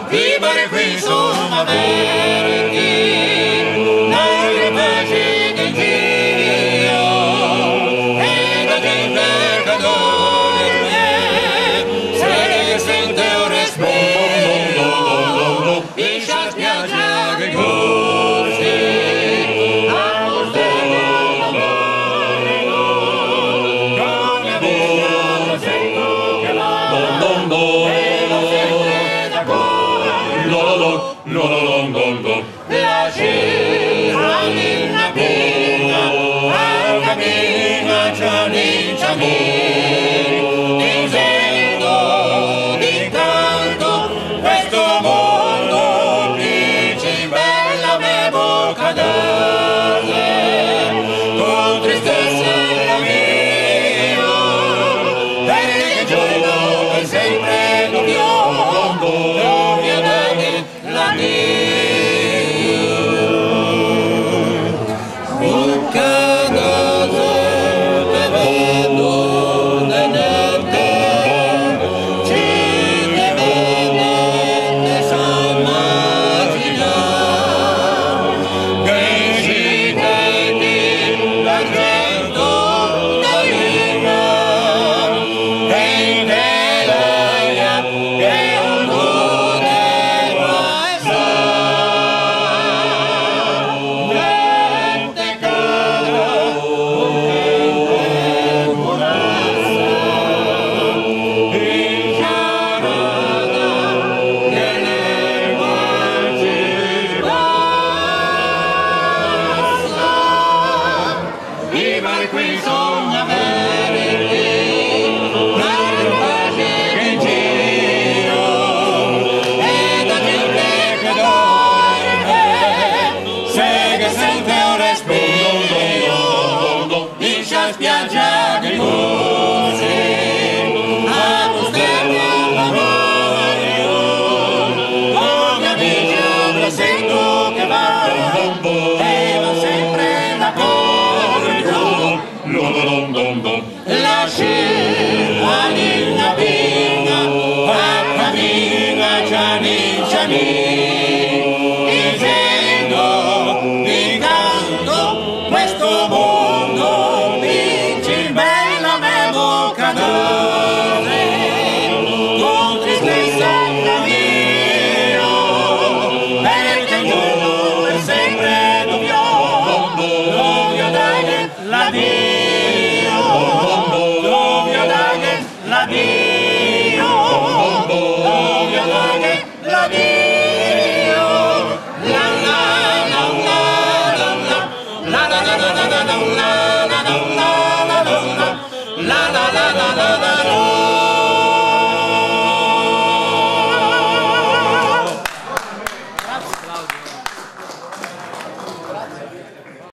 vivere qui su una verdi, dare pace che Dio e la gente che dorme, se ne sente un respiro, in spiaggia che corsi, a Portello l'amore, con la vita sento che va, e la sente da la cifra in la pinna, a cammina cianicciami, dicendo di canto questo mondo dici bella me bocca d'arte, con tristezza la mia, perché il giorno è sempre dubbio dai la mia. Qui sogna verdi, dare pace che giro, e da gente che dorme, se che sente un respiro, dice a spiaggia che corsi, a Portello l'amore, con mia amica lo sento che va, e va sempre d'accordo. La scena nella pinna, a cammina cianicciami, dicendo di canto questo mondo dici bella me bocca d'arte, con tristezza la mia, perché il giorno è sempre dubbio dai la vita. La Dio, la Dio.